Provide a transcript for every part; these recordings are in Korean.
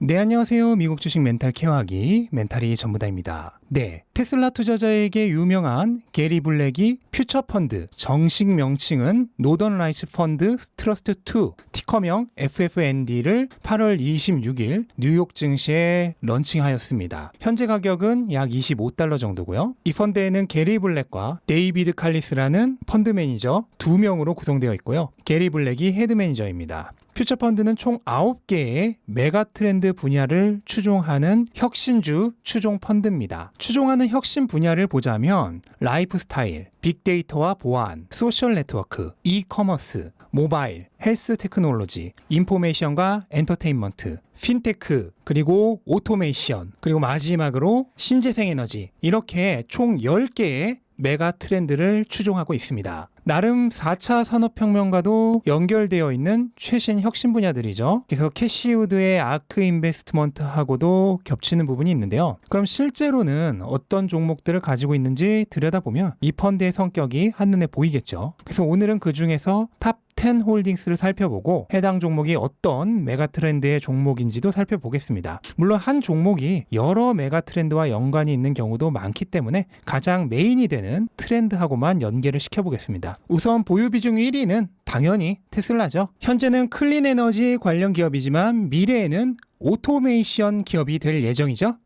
네, 안녕하세요. 미국 주식 멘탈 케어하기 멘탈이 전부다입니다. 네, 테슬라 투자자에게 유명한 게리 블랙이 퓨처펀드, 정식 명칭은 노던 라이츠 펀드 트러스트 2, 티커명 FFND를 8월 26일 뉴욕 증시에 런칭하였습니다. 현재 가격은 약 $25 정도고요. 이 펀드에는 게리 블랙과 데이비드 칼리스라는 펀드 매니저 2명으로 구성되어 있고요. 게리 블랙이 헤드 매니저입니다. 퓨처펀드는 총 9개의 메가 트렌드 분야를 추종하는 혁신주 추종 펀드입니다. 추종하는 혁신 분야를 보자면 라이프스타일, 빅데이터와 보안, 소셜 네트워크, 이커머스, 모바일, 헬스 테크놀로지, 인포메이션과 엔터테인먼트, 핀테크, 그리고 오토메이션, 그리고 마지막으로 신재생에너지, 이렇게 총 10개의 메가 트렌드를 추종하고 있습니다. 나름 4차 산업혁명과도 연결되어 있는 최신 혁신 분야들이죠. 그래서 캐시우드의 아크 인베스트먼트하고도 겹치는 부분이 있는데요. 그럼 실제로는 어떤 종목들을 가지고 있는지 들여다보면 이 펀드의 성격이 한눈에 보이겠죠. 그래서 오늘은 그 중에서 탑 10 홀딩스를 살펴보고 해당 종목이 어떤 메가 트렌드의 종목인지도 살펴보겠습니다. 물론 한 종목이 여러 메가 트렌드와 연관이 있는 경우도 많기 때문에 가장 메인이 되는 트렌드하고만 연계를 시켜보겠습니다. 우선 보유 비중 1위는 당연히 테슬라죠. 현재는 클린 에너지 관련 기업이지만 미래에는 오토메이션 기업이 될 예정이죠.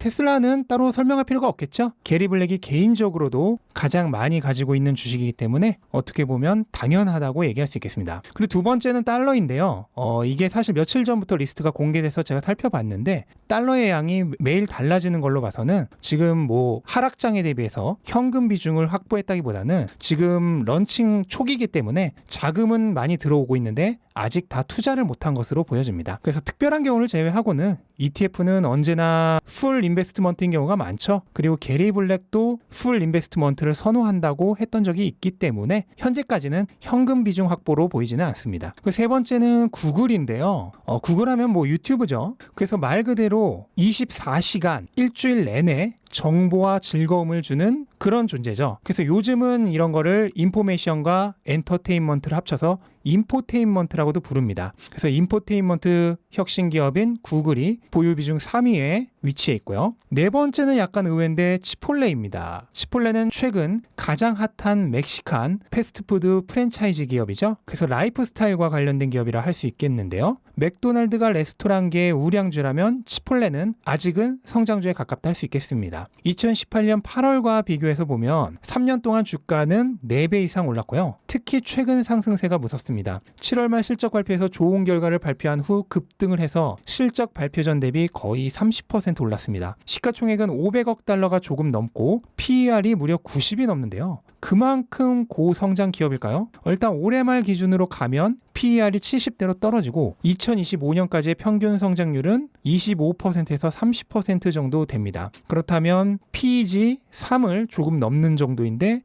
테슬라는 따로 설명할 필요가 없겠죠? 게리 블랙이 개인적으로도 가장 많이 가지고 있는 주식이기 때문에 어떻게 보면 당연하다고 얘기할 수 있겠습니다. 그리고 두 번째는 달러인데요. 이게 사실 며칠 전부터 리스트가 공개돼서 제가 살펴봤는데 달러의 양이 매일 달라지는 걸로 봐서는 지금 하락장에 대비해서 현금 비중을 확보했다기보다는 지금 런칭 초기이기 때문에 자금은 많이 들어오고 있는데 아직 다 투자를 못한 것으로 보여집니다. 그래서 특별한 경우를 제외하고는 ETF는 언제나 풀 인베스트먼트인 경우가 많죠. 그리고 게리 블랙도 풀 인베스트먼트를 선호한다고 했던 적이 있기 때문에 현재까지는 현금 비중 확보로 보이지는 않습니다. 그 세 번째는 구글인데요. 구글 하면 유튜브죠. 그래서 말 그대로 24시간 일주일 내내 정보와 즐거움을 주는 그런 존재죠. 그래서 요즘은 이런 거를 인포메이션과 엔터테인먼트를 합쳐서 인포테인먼트라고도 부릅니다. 그래서 인포테인먼트 혁신 기업인 구글이 보유 비중 3위에 위치해 있고요. 네 번째는 약간 의외인데 치폴레입니다. 치폴레는 최근 가장 핫한 멕시칸 패스트푸드 프랜차이즈 기업이죠. 그래서 라이프스타일과 관련된 기업이라 할 수 있겠는데요. 맥도날드가 레스토랑계의 우량주라면 치폴레는 아직은 성장주에 가깝다 할 수 있겠습니다. 2018년 8월과 비교해서 보면 3년 동안 주가는 4배 이상 올랐고요. 특히 최근 상승세가 무섭습니다. 7월 말 실적 발표에서 좋은 결과를 발표한 후 급등을 해서 실적 발표 전 대비 거의 30% 올랐습니다. 시가총액은 500억 달러가 조금 넘고 PER이 무려 90이 넘는데요. 그만큼 고성장 기업일까요? 일단 올해 말 기준으로 가면 PER이 70대로 떨어지고 2025년까지의 평균 성장률은 25%에서 30% 정도 됩니다. 그렇다면 PEG 3을 조금 넘는 정도인데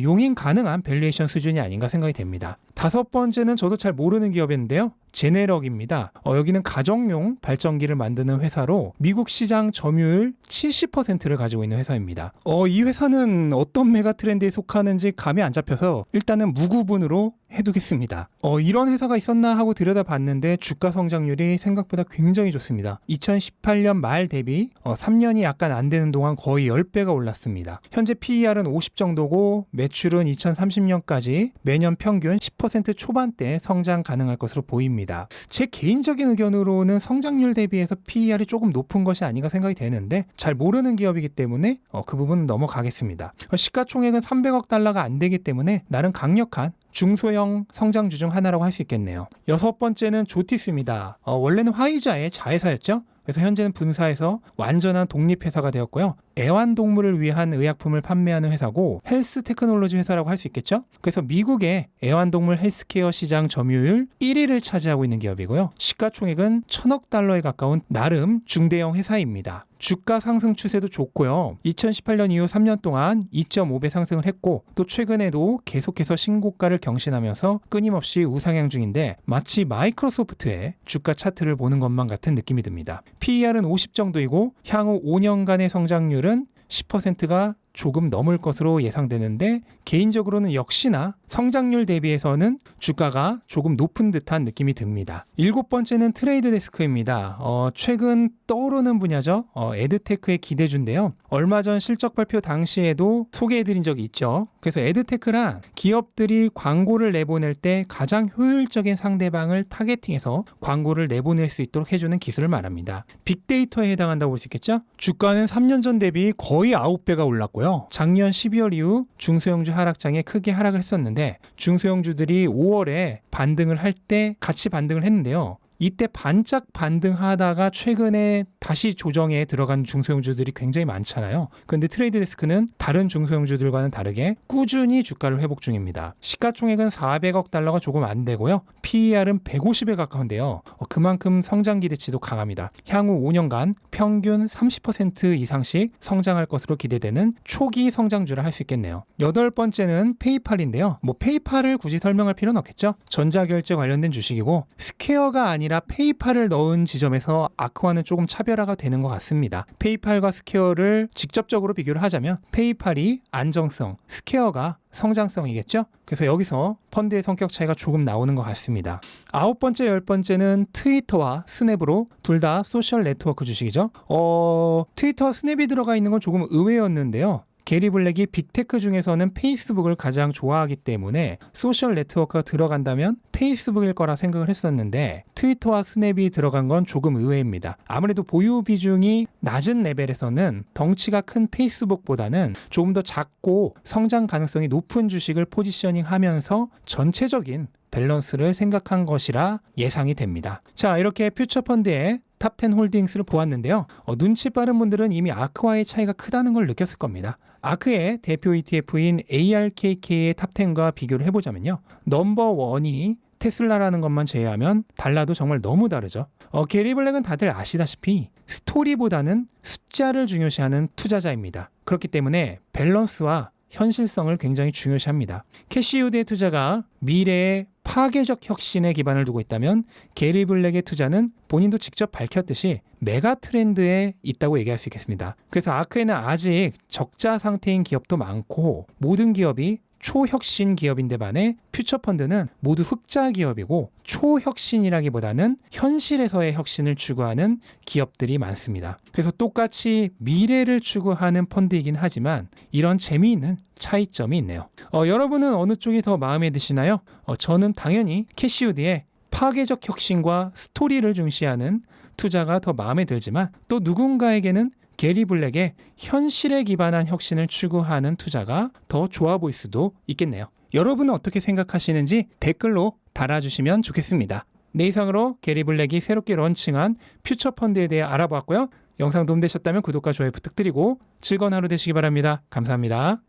용인 가능한 밸류에이션 수준이 아닌가 생각이 됩니다. 다섯 번째는 저도 잘 모르는 기업인데요. 제네럭입니다. 여기는 가정용 발전기를 만드는 회사로 미국 시장 점유율 70%를 가지고 있는 회사입니다. 이 회사는 어떤 메가 트렌드에 속하는지 감이 안 잡혀서 일단은 무구분으로 해두겠습니다. 이런 회사가 있었나 하고 들여다봤는데 주가 성장률이 생각보다 굉장히 좋습니다. 2018년 말 대비 3년이 약간 안 되는 동안 거의 10배가 올랐습니다. 현재 PER은 50 정도고 매출은 2030년까지 매년 평균 10% 초반대 성장 가능할 것으로 보입니다. 제 개인적인 의견으로는 성장률 대비해서 PER이 조금 높은 것이 아닌가 생각이 되는데 잘 모르는 기업이기 때문에 그 부분은 넘어가겠습니다. 시가총액은 300억 달러가 안 되기 때문에 나름 강력한 중소형 성장주 중 하나라고 할 수 있겠네요. 여섯 번째는 조티스입니다. 원래는 화이자의 자회사였죠. 그래서 현재는 분사해서 완전한 독립회사가 되었고요. 애완동물을 위한 의약품을 판매하는 회사고 헬스 테크놀로지 회사라고 할 수 있겠죠. 그래서 미국의 애완동물 헬스케어 시장 점유율 1위를 차지하고 있는 기업이고요. 시가총액은 1000억 달러에 가까운 나름 중대형 회사입니다. 주가 상승 추세도 좋고요. 2018년 이후 3년 동안 2.5배 상승을 했고 또 최근에도 계속해서 신고가를 경신하면서 끊임없이 우상향 중인데 마치 마이크로소프트의 주가 차트를 보는 것만 같은 느낌이 듭니다. PER은 50 정도이고 향후 5년간의 성장률은 10%가 조금 넘을 것으로 예상되는데 개인적으로는 역시나 성장률 대비해서는 주가가 조금 높은 듯한 느낌이 듭니다. 7번째는 트레이드 데스크입니다. 최근 떠오르는 분야죠. 에드테크의 기대주인데요. 얼마 전 실적 발표 당시에도 소개해드린 적이 있죠. 그래서 에드테크란 기업들이 광고를 내보낼 때 가장 효율적인 상대방을 타겟팅해서 광고를 내보낼 수 있도록 해주는 기술을 말합니다. 빅데이터에 해당한다고 볼 수 있겠죠? 주가는 3년 전 대비 거의 9배가 올랐고요. 작년 12월 이후 중소형주 하락장에 크게 하락을 했었는데 중소형주들이 5월에 반등을 할 때 같이 반등을 했는데요. 이때 반짝 반등하다가 최근에 다시 조정에 들어간 중소형주들이 굉장히 많잖아요. 그런데 트레이드 데스크는 다른 중소형주들과는 다르게 꾸준히 주가를 회복 중입니다. 시가총액은 400억 달러가 조금 안 되고요. PER은 150에 가까운데요. 그만큼 성장 기대치도 강합니다. 향후 5년간 평균 30% 이상씩 성장할 것으로 기대되는 초기 성장주라 할 수 있겠네요. 8번째는 페이팔인데요. 페이팔을 굳이 설명할 필요는 없겠죠. 전자결제 관련된 주식이고 스퀘어가 아니라 페이팔을 넣은 지점에서 아크와는 조금 차별화가 되는 것 같습니다. 페이팔과 스퀘어를 직접적으로 비교를 하자면 페이팔이 안정성, 스퀘어가 성장성이겠죠? 그래서 여기서 펀드의 성격 차이가 조금 나오는 것 같습니다. 9번째, 10번째는 트위터와 스냅으로 둘 다 소셜 네트워크 주식이죠. 트위터와 스냅이 들어가 있는 건 조금 의외였는데요. 게리 블랙이 빅테크 중에서는 페이스북을 가장 좋아하기 때문에 소셜 네트워크가 들어간다면 페이스북일 거라 생각을 했었는데 트위터와 스냅이 들어간 건 조금 의외입니다. 아무래도 보유 비중이 낮은 레벨에서는 덩치가 큰 페이스북보다는 조금 더 작고 성장 가능성이 높은 주식을 포지셔닝 하면서 전체적인 밸런스를 생각한 것이라 예상이 됩니다. 자, 이렇게 퓨처펀드의 탑10 홀딩스를 보았는데요. 눈치 빠른 분들은 이미 아크와의 차이가 크다는 걸 느꼈을 겁니다. 아크의 대표 ETF인 ARKK의 탑10과 비교를 해보자면요. 넘버 1이 테슬라라는 것만 제외하면 달라도 정말 너무 다르죠. 게리 블랙은 다들 아시다시피 스토리보다는 숫자를 중요시하는 투자자입니다. 그렇기 때문에 밸런스와 현실성을 굉장히 중요시합니다. 캐시우드의 투자가 미래의 파괴적 혁신에 기반을 두고 있다면 게리 블랙의 투자는 본인도 직접 밝혔듯이 메가 트렌드에 있다고 얘기할 수 있겠습니다. 그래서 아크에는 아직 적자 상태인 기업도 많고 모든 기업이 초혁신 기업인데 반해 퓨처펀드는 모두 흑자 기업이고 초혁신이라기보다는 현실에서의 혁신을 추구하는 기업들이 많습니다. 그래서 똑같이 미래를 추구하는 펀드이긴 하지만 이런 재미있는 차이점이 있네요. 여러분은 어느 쪽이 더 마음에 드시나요? 저는 당연히 캐시우드의 파괴적 혁신과 스토리를 중시하는 투자가 더 마음에 들지만 또 누군가에게는 게리 블랙의 현실에 기반한 혁신을 추구하는 투자가 더 좋아 보일 수도 있겠네요. 여러분은 어떻게 생각하시는지 댓글로 달아주시면 좋겠습니다. 네, 이상으로 게리 블랙이 새롭게 런칭한 퓨처펀드에 대해 알아보았고요. 영상 도움되셨다면 구독과 좋아요 부탁드리고 즐거운 하루 되시기 바랍니다. 감사합니다.